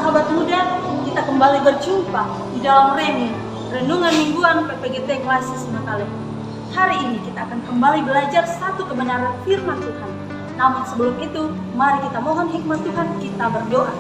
sahabat muda, kita kembali berjumpa di dalam renungan mingguan PPGT Klasis Makale. Hari ini kita akan kembali belajar satu kebenaran firman Tuhan. Namun sebelum itu, mari kita mohon hikmat Tuhan, kita berdoa.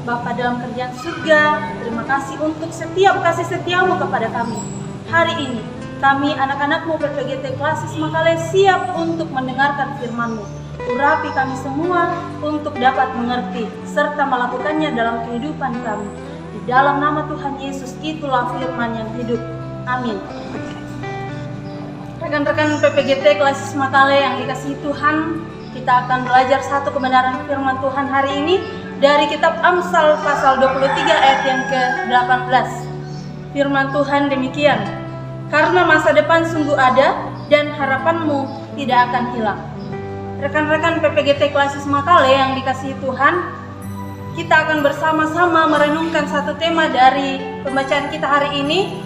Bapa dalam kerjaan surga, terima kasih untuk setiap kasih setiamu kepada kami. Hari ini, kami anak-anakmu PPGT Klasis Makale siap untuk mendengarkan firman-Mu. Urapi kami semua untuk dapat mengerti serta melakukannya dalam kehidupan kami. Di dalam nama Tuhan Yesus, itulah firman yang hidup. Amin. Rekan-rekan PPGT Klasis Makale yang dikasihi Tuhan, kita akan belajar satu kebenaran firman Tuhan hari ini dari kitab Amsal pasal 23 ayat yang ke-18. Firman Tuhan demikian, karena masa depan sungguh ada dan harapanmu tidak akan hilang. Rekan-rekan PPGT Klasis Makale yang dikasihi Tuhan, kita akan bersama-sama merenungkan satu tema dari pembacaan kita hari ini,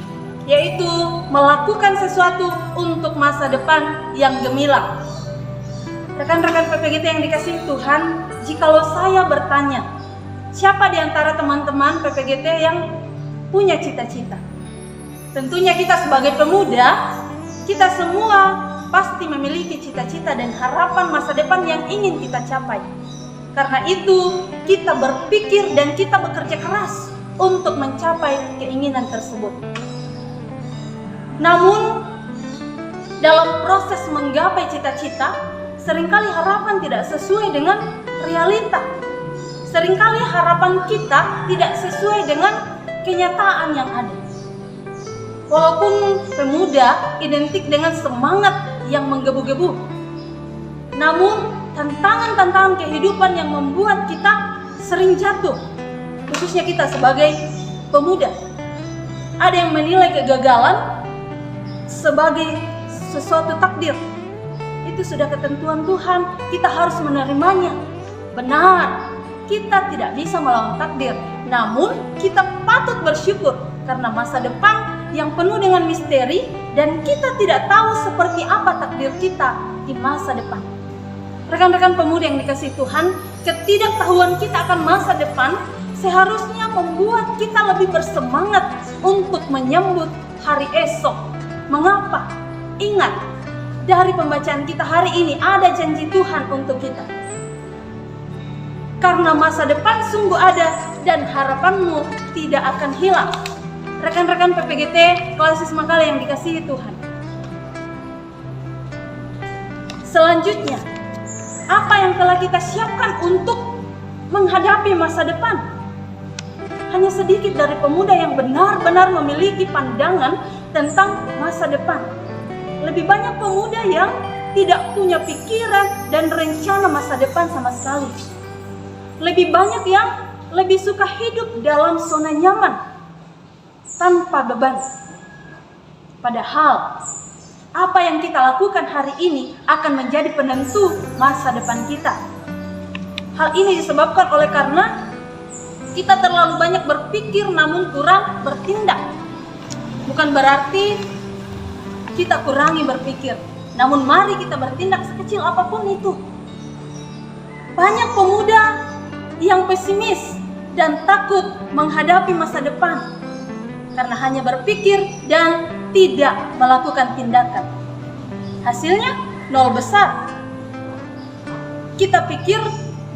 yaitu melakukan sesuatu untuk masa depan yang gemilang. Rekan-rekan PPGT yang dikasihi Tuhan, jikalau saya bertanya, siapa di antara teman-teman PPGT yang punya cita-cita? Tentunya kita sebagai pemuda, kita semua pasti memiliki cita-cita dan harapan masa depan yang ingin kita capai. Karena itu, kita berpikir dan kita bekerja keras untuk mencapai keinginan tersebut. Namun, dalam proses menggapai cita-cita, seringkali harapan tidak sesuai dengan realita. Seringkali harapan kita tidak sesuai dengan kenyataan yang ada. Walaupun pemuda identik dengan semangat yang menggebu-gebu, namun tantangan-tantangan kehidupan yang membuat kita sering jatuh, khususnya kita sebagai pemuda. Ada yang menilai kegagalan sebagai sesuatu takdir. Itu sudah ketentuan Tuhan, kita harus menerimanya. Benar, kita tidak bisa melawan takdir, namun kita patut bersyukur karena masa depan yang penuh dengan misteri dan kita tidak tahu seperti apa takdir kita di masa depan. Rekan-rekan pemuda yang dikasihi Tuhan, ketidaktahuan kita akan masa depan seharusnya membuat kita lebih bersemangat untuk menyambut hari esok. Mengapa? Ingat, dari pembacaan kita hari ini ada janji Tuhan untuk kita. Karena masa depan sungguh ada dan harapanmu tidak akan hilang. Rekan-rekan PPGT Klasis Makale yang dikasihi Tuhan. Selanjutnya, apa yang telah kita siapkan untuk menghadapi masa depan? Hanya sedikit dari pemuda yang benar-benar memiliki pandangan tentang masa depan. Lebih banyak pemuda yang tidak punya pikiran dan rencana masa depan sama sekali. Lebih banyak yang lebih suka hidup dalam zona nyaman tanpa beban. Padahal apa yang kita lakukan hari ini akan menjadi penentu masa depan kita. Hal ini disebabkan oleh karena kita terlalu banyak berpikir namun kurang bertindak. Bukan berarti kita kurangi berpikir, namun mari kita bertindak sekecil apapun itu. Banyak pemuda yang pesimis dan takut menghadapi masa depan karena hanya berpikir dan tidak melakukan tindakan. Hasilnya nol besar. Kita pikir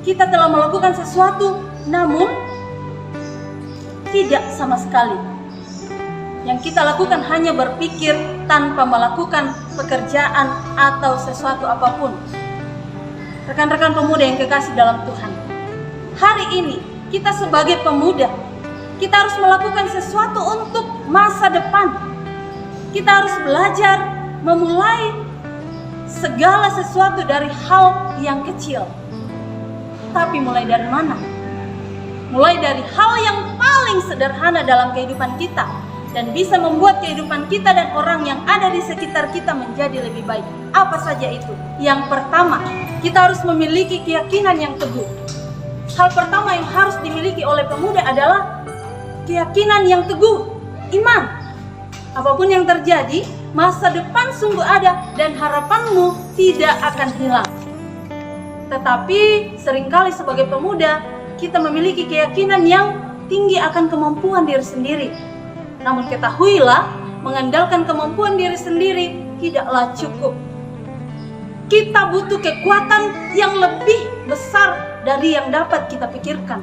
kita telah melakukan sesuatu, namun tidak sama sekali. Yang kita lakukan hanya berpikir tanpa melakukan pekerjaan atau sesuatu apapun. Rekan-rekan pemuda yang kekasih dalam Tuhan, hari ini kita sebagai pemuda, kita harus melakukan sesuatu untuk masa depan. Kita harus belajar memulai segala sesuatu dari hal yang kecil. Tapi mulai dari mana? Mulai dari hal yang paling sederhana dalam kehidupan kita dan bisa membuat kehidupan kita dan orang yang ada di sekitar kita menjadi lebih baik. Apa saja itu? Yang pertama, kita harus memiliki keyakinan yang teguh. Hal pertama yang harus dimiliki oleh pemuda adalah keyakinan yang teguh, iman. Apapun yang terjadi, masa depan sungguh ada dan harapanmu tidak akan hilang. Tetapi seringkali sebagai pemuda, kita memiliki keyakinan yang tinggi akan kemampuan diri sendiri. Namun ketahuilah, mengandalkan kemampuan diri sendiri tidaklah cukup. Kita butuh kekuatan yang lebih besar dari yang dapat kita pikirkan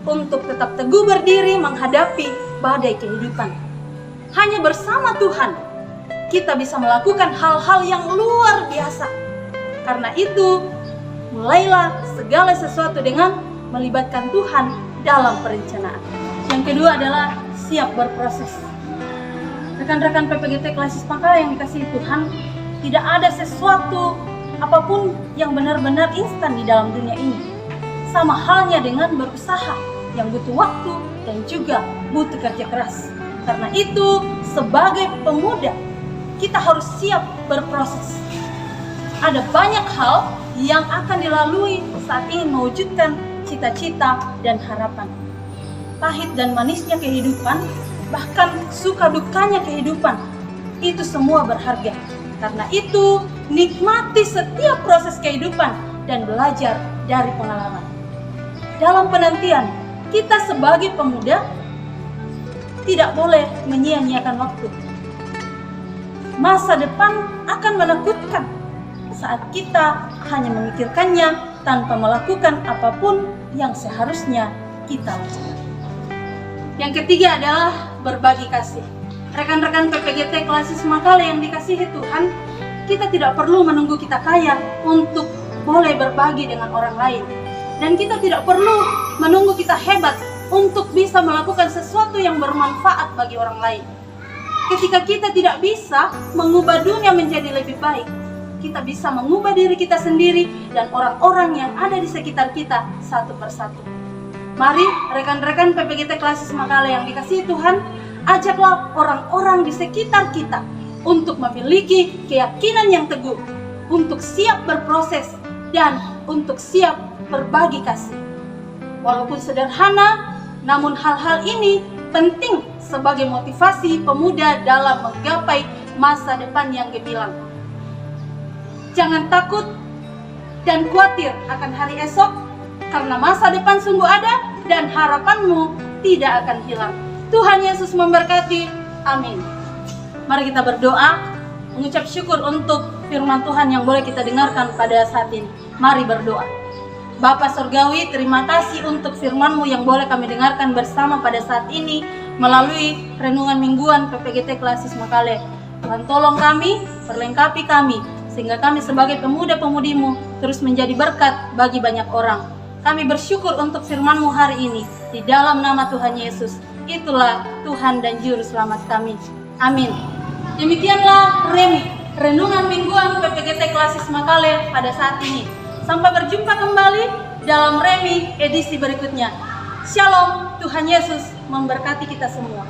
untuk tetap teguh berdiri menghadapi badai kehidupan. Hanya bersama Tuhan kita bisa melakukan hal-hal yang luar biasa. Karena itu, mulailah segala sesuatu dengan melibatkan Tuhan dalam perencanaan. Yang kedua adalah siap berproses. Rekan-rekan PPGT Klasis Makale yang dikasihi Tuhan, tidak ada sesuatu apapun yang benar-benar instan di dalam dunia ini. Sama halnya dengan berusaha yang butuh waktu dan juga butuh kerja keras. Karena itu, sebagai pemuda, kita harus siap berproses. Ada banyak hal yang akan dilalui saat ingin mewujudkan cita-cita dan harapan. Pahit dan manisnya kehidupan, bahkan suka dukanya kehidupan, itu semua berharga. Karena itu, nikmati setiap proses kehidupan dan belajar dari pengalaman. Dalam penantian, kita sebagai pemuda tidak boleh menyia-nyiakan waktu. Masa depan akan menakutkan saat kita hanya memikirkannya tanpa melakukan apapun yang seharusnya kita lakukan. Yang ketiga adalah berbagi kasih. Rekan-rekan PPGT Klasis Makale yang dikasihi Tuhan, kita tidak perlu menunggu kita kaya untuk boleh berbagi dengan orang lain. Dan kita tidak perlu menunggu kita hebat untuk bisa melakukan sesuatu yang bermanfaat bagi orang lain. Ketika kita tidak bisa mengubah dunia menjadi lebih baik, kita bisa mengubah diri kita sendiri dan orang-orang yang ada di sekitar kita satu persatu. Mari rekan-rekan PPGT Klasis Makale yang dikasihi Tuhan, ajaklah orang-orang di sekitar kita untuk memiliki keyakinan yang teguh, untuk siap berproses dan untuk siap berbagi kasih. Walaupun sederhana, namun hal-hal ini penting sebagai motivasi pemuda dalam menggapai masa depan yang gemilang. Jangan takut dan khawatir akan hari esok, karena masa depan sungguh ada dan harapanmu tidak akan hilang. Tuhan Yesus memberkati. Amin. Mari kita berdoa, mengucap syukur untuk firman Tuhan yang boleh kita dengarkan pada saat ini. Mari berdoa. Bapa Surgawi, terima kasih untuk firman-Mu yang boleh kami dengarkan bersama pada saat ini melalui renungan mingguan PPGT Klasis Makale. Tuhan tolong kami, perlengkapi kami, sehingga kami sebagai pemuda-pemudimu terus menjadi berkat bagi banyak orang. Kami bersyukur untuk firman-Mu hari ini. Di dalam nama Tuhan Yesus, itulah Tuhan dan Juru Selamat kami. Amin. Demikianlah renungan mingguan PPGT Klasis Makale pada saat ini. Sampai berjumpa kembali dalam Remi edisi berikutnya. Shalom, Tuhan Yesus memberkati kita semua.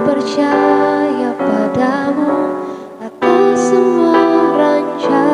Percaya padamu atas semua rencana.